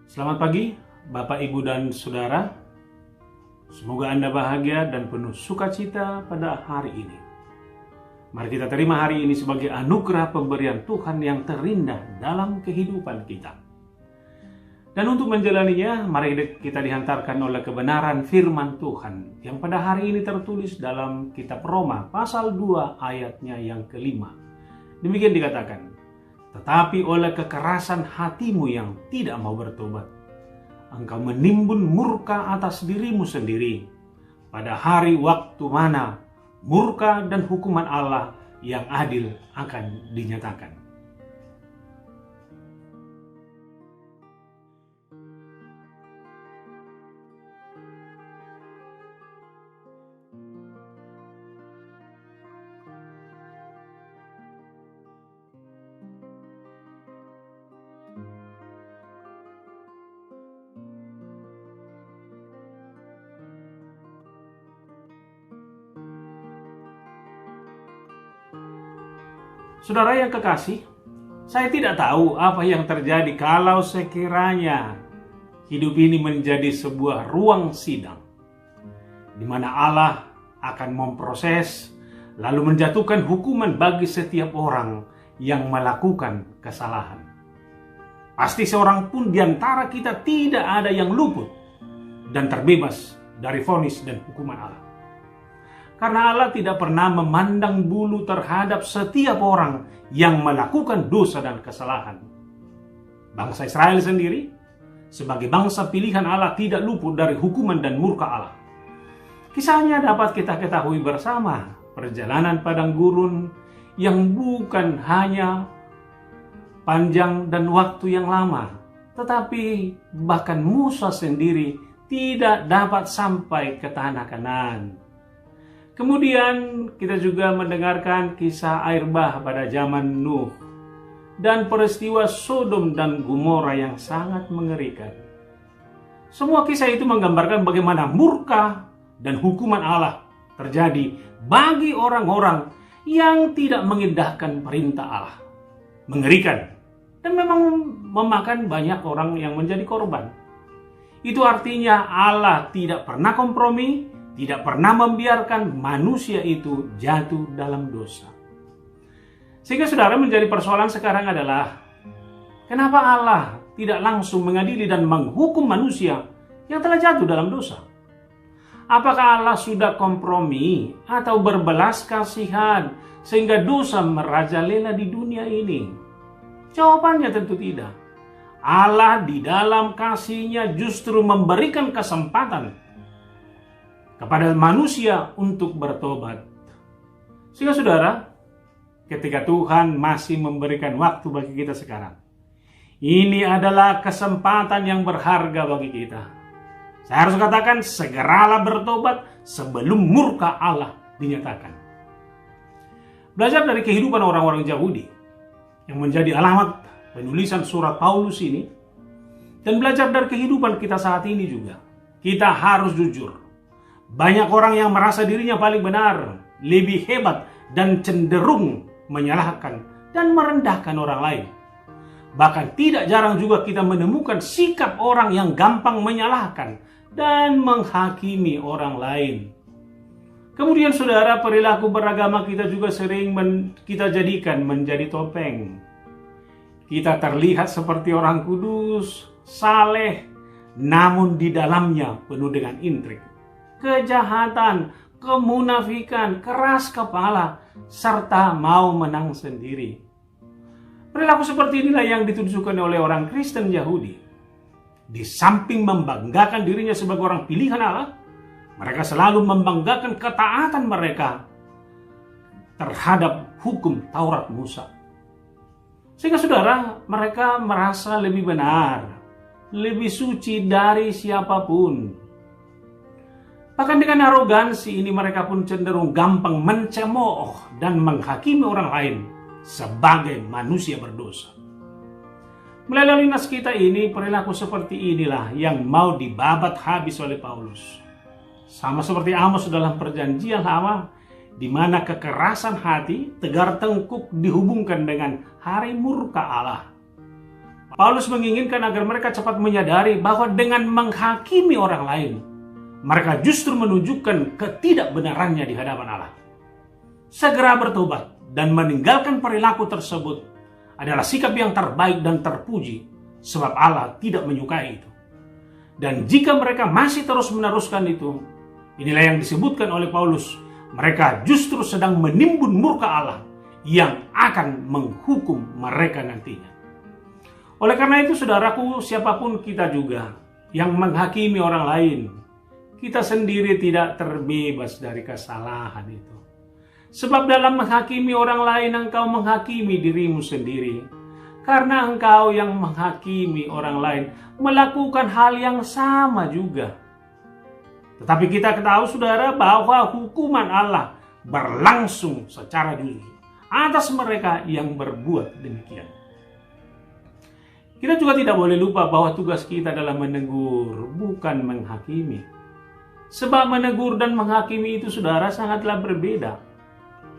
Selamat pagi, Bapak, Ibu, dan Saudara. Semoga Anda bahagia dan penuh sukacita pada hari ini. Mari kita terima hari ini sebagai anugerah pemberian Tuhan yang terindah dalam kehidupan kita. Dan untuk menjalaninya, mari kita dihantarkan oleh kebenaran firman Tuhan yang pada hari ini tertulis dalam kitab Roma pasal 2 ayatnya yang kelima. Demikian dikatakan, tetapi oleh kekerasan hatimu yang tidak mau bertobat, engkau menimbun murka atas dirimu sendiri pada hari waktu mana murka dan hukuman Allah yang adil akan dinyatakan. Saudara yang kekasih, saya tidak tahu apa yang terjadi kalau sekiranya hidup ini menjadi sebuah ruang sidang di mana Allah akan memproses lalu menjatuhkan hukuman bagi setiap orang yang melakukan kesalahan. Pasti seorang pun di antara kita tidak ada yang luput dan terbebas dari vonis dan hukuman Allah. Karena Allah tidak pernah memandang bulu terhadap setiap orang yang melakukan dosa dan kesalahan. Bangsa Israel sendiri, sebagai bangsa pilihan Allah, tidak luput dari hukuman dan murka Allah. Kisahnya dapat kita ketahui bersama, perjalanan padang gurun yang bukan hanya panjang dan waktu yang lama, tetapi bahkan Musa sendiri tidak dapat sampai ke tanah Kanaan. Kemudian kita juga mendengarkan kisah air bah pada zaman Nuh dan peristiwa Sodom dan Gomora yang sangat mengerikan. Semua kisah itu menggambarkan bagaimana murka dan hukuman Allah terjadi bagi orang-orang yang tidak mengindahkan perintah Allah. Mengerikan dan memang memakan banyak orang yang menjadi korban. Itu artinya Allah tidak pernah kompromi, tidak pernah membiarkan manusia itu jatuh dalam dosa. Sehingga saudara, menjadi persoalan sekarang adalah, kenapa Allah tidak langsung mengadili dan menghukum manusia yang telah jatuh dalam dosa? Apakah Allah sudah kompromi atau berbelas kasihan sehingga dosa merajalela di dunia ini? Jawabannya tentu tidak. Allah di dalam kasih-Nya justru memberikan kesempatan kepada manusia untuk bertobat. Sehingga saudara, ketika Tuhan masih memberikan waktu bagi kita sekarang, ini adalah kesempatan yang berharga bagi kita. Saya harus katakan, segeralah bertobat sebelum murka Allah dinyatakan. Belajar dari kehidupan orang-orang Yahudi yang menjadi alamat penulisan surat Paulus ini, dan belajar dari kehidupan kita saat ini juga, kita harus jujur. Banyak orang yang merasa dirinya paling benar, lebih hebat, dan cenderung menyalahkan dan merendahkan orang lain. Bahkan tidak jarang juga kita menemukan sikap orang yang gampang menyalahkan dan menghakimi orang lain. Kemudian saudara, perilaku beragama kita juga sering kita jadikan menjadi topeng. Kita terlihat seperti orang kudus, saleh, namun di dalamnya penuh dengan intrik, kejahatan, kemunafikan, keras kepala, serta mau menang sendiri. Perilaku seperti inilah yang ditunjukkan oleh orang Kristen Yahudi. Di samping membanggakan dirinya sebagai orang pilihan Allah, mereka selalu membanggakan ketaatan mereka terhadap hukum Taurat Musa. Sehingga saudara, mereka merasa lebih benar, lebih suci dari siapapun. Bahkan dengan arogansi ini mereka pun cenderung gampang mencemooh dan menghakimi orang lain sebagai manusia berdosa. Melalui nas kita ini, perilaku seperti inilah yang mau dibabat habis oleh Paulus. Sama seperti Amos dalam perjanjian lama, di mana kekerasan hati, tegar tengkuk dihubungkan dengan hari murka Allah. Paulus menginginkan agar mereka cepat menyadari bahwa dengan menghakimi orang lain, mereka justru menunjukkan ketidakbenarannya di hadapan Allah. Segera bertobat dan meninggalkan perilaku tersebut adalah sikap yang terbaik dan terpuji, sebab Allah tidak menyukai itu. Dan jika mereka masih terus meneruskan itu, inilah yang disebutkan oleh Paulus, mereka justru sedang menimbun murka Allah yang akan menghukum mereka nantinya. Oleh karena itu, saudaraku, siapapun kita juga yang menghakimi orang lain, kita sendiri tidak terbebas dari kesalahan itu. Sebab dalam menghakimi orang lain, engkau menghakimi dirimu sendiri. Karena engkau yang menghakimi orang lain melakukan hal yang sama juga. Tetapi kita tahu, saudara, bahwa hukuman Allah berlangsung secara jujur atas mereka yang berbuat demikian. Kita juga tidak boleh lupa bahwa tugas kita adalah menegur, bukan menghakimi. Sebab menegur dan menghakimi itu, saudara, sangatlah berbeda.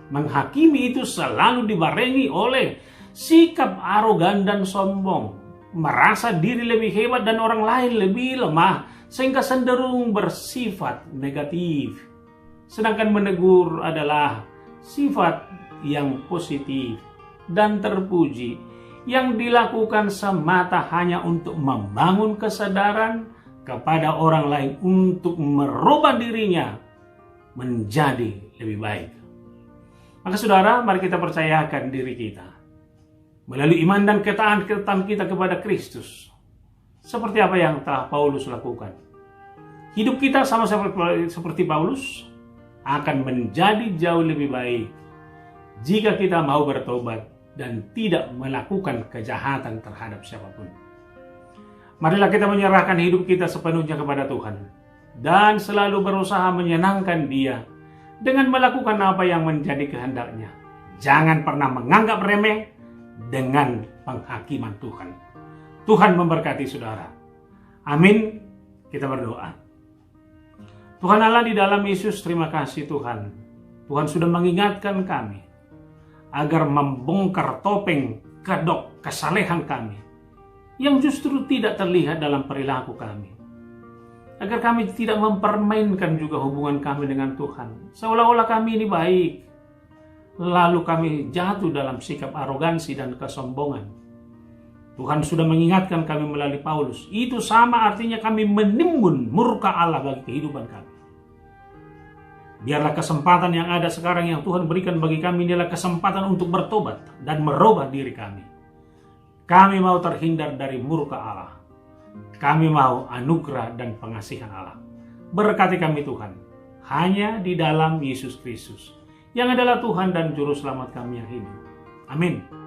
Menghakimi itu selalu dibarengi oleh sikap arogan dan sombong, merasa diri lebih hebat dan orang lain lebih lemah, sehingga cenderung bersifat negatif. Sedangkan menegur adalah sifat yang positif dan terpuji, yang dilakukan semata hanya untuk membangun kesadaran kepada orang lain untuk merubah dirinya menjadi lebih baik. Maka saudara, mari kita percayakan diri kita melalui iman dan ketaatan kita kepada Kristus, seperti apa yang telah Paulus lakukan. Hidup kita sama seperti Paulus akan menjadi jauh lebih baik jika kita mau bertobat dan tidak melakukan kejahatan terhadap siapapun. Marilah kita menyerahkan hidup kita sepenuhnya kepada Tuhan dan selalu berusaha menyenangkan Dia dengan melakukan apa yang menjadi kehendak-Nya. Jangan pernah menganggap remeh dengan penghakiman Tuhan. Tuhan memberkati saudara. Amin. Kita berdoa. Tuhan Allah, di dalam Yesus, terima kasih Tuhan. Tuhan sudah mengingatkan kami agar membongkar topeng kedok kesalehan kami yang justru tidak terlihat dalam perilaku kami. Agar kami tidak mempermainkan juga hubungan kami dengan Tuhan, seolah-olah kami ini baik, lalu kami jatuh dalam sikap arogansi dan kesombongan. Tuhan sudah mengingatkan kami melalui Paulus. Itu sama artinya kami menimbun murka Allah bagi kehidupan kami. Biarlah kesempatan yang ada sekarang yang Tuhan berikan bagi kami inilah kesempatan untuk bertobat dan merubah diri kami. Kami mau terhindar dari murka Allah. Kami mau anugerah dan pengasihan Allah. Berkati kami Tuhan, hanya di dalam Yesus Kristus, yang adalah Tuhan dan Juru Selamat kami yang hidup. Amin.